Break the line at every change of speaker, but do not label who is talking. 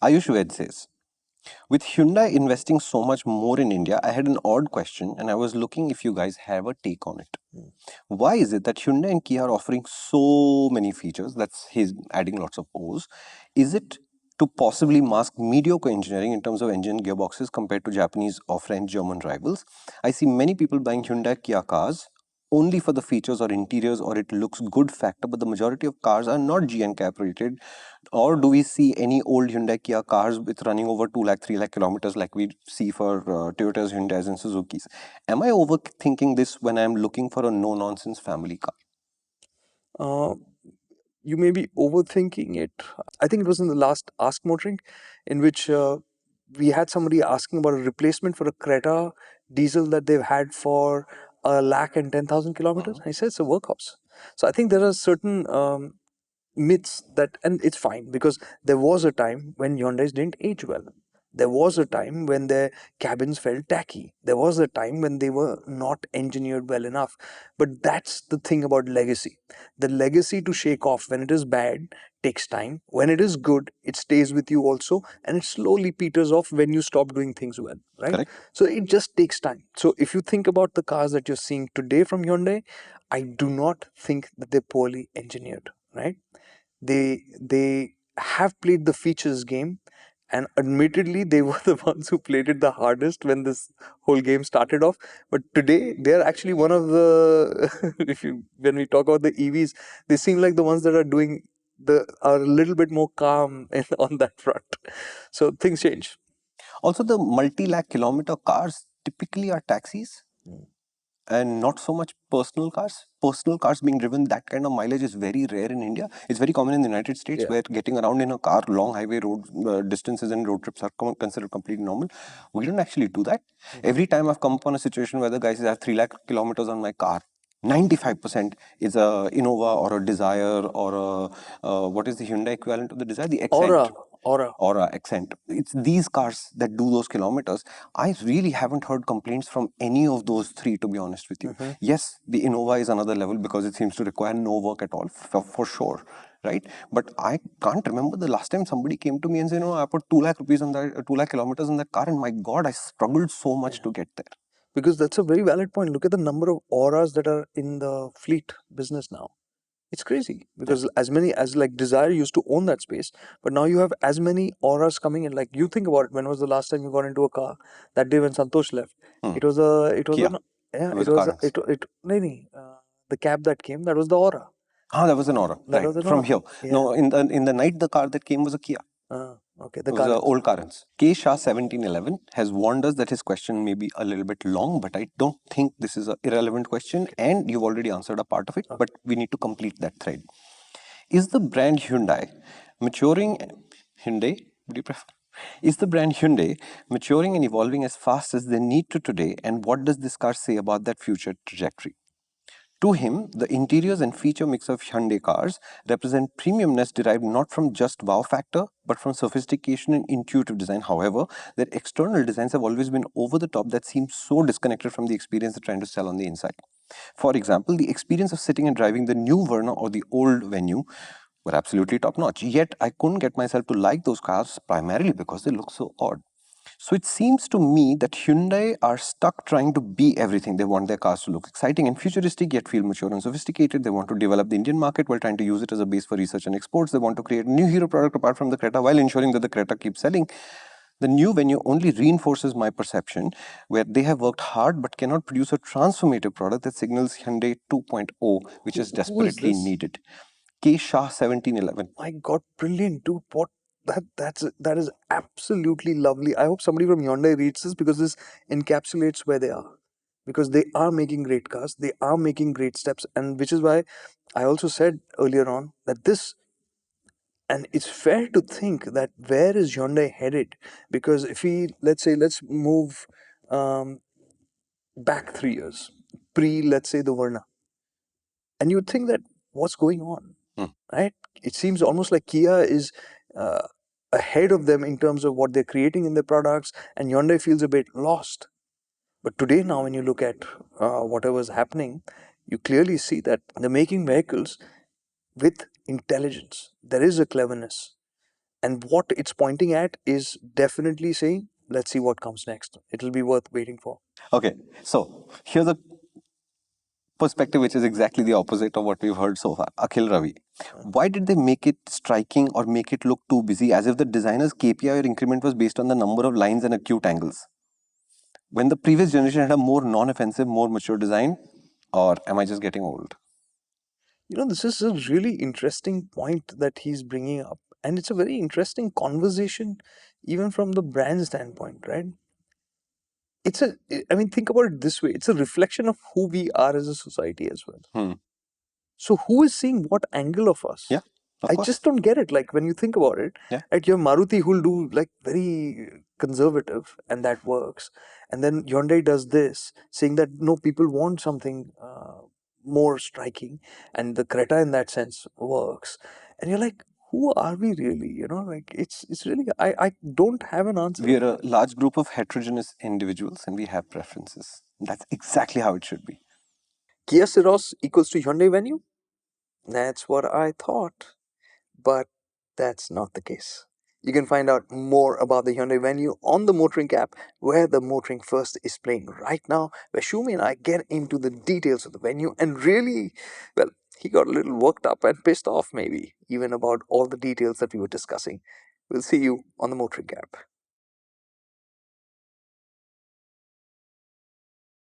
Ayush Ved says, with Hyundai investing so much more in India, I had an odd question and I was looking if you guys have a take on it. Why is it that Hyundai and Kia are offering so many features? That's his adding lots of O's. Is it to possibly mask mediocre engineering in terms of engine gearboxes compared to Japanese or French German rivals? I see many people buying Hyundai Kia cars only for the features or interiors or it looks good factor, but the majority of cars are not GN-CAP rated. Or do we see any old Hyundai Kia cars with running over 2 lakh, 3 lakh kilometers like we see for Toyotas, Hyundais and Suzukis? Am I overthinking this when I'm looking for a no-nonsense family car?
Uh, you may be overthinking it. I think it was in the last Ask MotorInc, in which we had somebody asking about a replacement for a Creta diesel that they've had for 1,10,000 kilometers. I said it's a workhorse. So I think there are certain myths that, and it's fine because there was a time when Hyundais didn't age well. There was a time when their cabins felt tacky. There was a time when they were not engineered well enough. But that's the thing about legacy. The legacy to shake off when it is bad takes time. When it is good, it stays with you also, and it slowly peters off when you stop doing things well, right?
Correct?
So it just takes time. So if you think about the cars that you're seeing today from Hyundai, I do not think that they're poorly engineered, right? They have played the features game, and admittedly they were the ones who played it the hardest when this whole game started off. But today they're actually one of the if you when we talk about the EVs, they seem like the ones that are doing the are a little bit more calm on that front. So things change.
Also, the multi-lakh kilometer cars typically are taxis
Mm.
and not so much personal cars. Personal cars being driven that kind of mileage is very rare in India. It's very common in the United States
Yeah.
where getting around in a car, long highway road distances and road trips are considered completely normal. We don't actually do that.
Mhm.
Every time I've come upon a situation where the guy says I have 3 lakh kilometers on my car, 95% is a Innova or a Desire or a what is the Hyundai equivalent of the Desire? The
Aura,
Accent
aura.
or a Accent. It's these cars that do those kilometers. I really haven't heard complaints from any of those three, to be honest with you.
Mhm.
Yes, the Innova is another level because it seems to require no work at all, for sure, right? But I can't remember the last time somebody came to me and said, no, I put 2 lakh rupees on that, 2 lakh kilometers on that car, and my God, I struggled so much
Yeah.
to get there.
Because that's a very valid point. Look at the number of auras that are in the fleet business now. It's crazy
Yeah.
because as many as like Desire used to own that space, but now you have as many auras coming in. Like you think about it, when was the last time you got into a car? That day when Santosh left,
Hmm.
it was
Kia.
an yeah,
It was a Carens.
no, no, the cab that came, that was the aura.
Ah, that was an Aura,
That
right?
was an
From
aura.
here.
Yeah.
No, in the night, the car that came was a Kia.
Okay, the
It was
Karens.
old Karens. K Shah 1711 has warned us that his question may be a little bit long, but I don't think this is an irrelevant question,
Okay.
and you've already answered a part of it,
Okay.
but we need to complete that thread. Is the brand Hyundai maturing? Hyundai? Would you prefer? Is the brand Hyundai maturing and evolving as fast as they need to today, and what does this car say about that future trajectory? To him, the interiors and feature mix of Hyundai cars represent premiumness derived not from just wow factor, but from sophistication and intuitive design. However, their external designs have always been over the top that seem so disconnected from the experience they're trying to sell on the inside. For example, the experience of sitting and driving the new Verna or the old Venue were absolutely top notch. Yet, I couldn't get myself to like those cars primarily because they look so odd. So it seems to me that Hyundai are stuck trying to be everything. They want their cars to look exciting and futuristic, yet feel mature and sophisticated. They want to develop the Indian market while trying to use it as a base for research and exports. They want to create a new hero product apart from the Creta while ensuring that the Creta keeps selling. The new venue only reinforces my perception where they have worked hard but cannot produce a transformative product that signals Hyundai 2.0, which is
Who is
desperately
this?
needed. K Shah 1711.
My God, brilliant, dude! What that is absolutely lovely. I hope somebody from Hyundai reads this because this encapsulates where they are. Because they are making great cars, they are making great steps, and which is why I also said earlier on that this, and it's fair to think that where is Hyundai headed? Because if we let's move um, back 3 years, pre let's say the Verna, and you would think that what's going on,
Hmm.
right? It seems almost like Kia is uh, ahead of them in terms of what they're creating in their products, and Hyundai feels a bit lost. But today, now, when you look at whatever's happening, you clearly see that they're making vehicles with intelligence. There is a cleverness. And what it's pointing at is definitely saying, let's see what comes next. It'll be worth waiting for.
Okay, so here's a perspective which is exactly the opposite of what we've heard so far. Akhil Ravi. Why did they make it striking or make it look too busy as if the designer's KPI or increment was based on the number of lines and acute angles? When the previous generation had a more non offensive, more mature design? Or am I just getting old?
This is a really interesting point that he's bringing up. And it's a very interesting conversation, even from the brand standpoint, right? It's a, I mean, think about it this way, it's a reflection of who we are as a society as well.
Hmm.
So who is seeing what angle of us?
Yeah, of
I
course.
just don't get it. Like when you think about it,
Yeah.
like you have Maruti who'll do like very conservative and that works. And then Hyundai does this, saying that no, people want something more striking. And the Creta in that sense works. And you're like, who are we really? Like it's really, I don't have an answer
We
on
are a
that.
large group of heterogeneous individuals and we have preferences. That's exactly how it should be.
Kia Ceros equals to Hyundai Venue? That's what I thought. But that's not the case. You can find out more about the Hyundai Venue on the MotorInc app, where the MotorInc First is playing right now, where Shumi and I get into the details of the venue and really, well, he got a little worked up and pissed off maybe, even about all the details that we were discussing. We'll see you on the MotorInc app.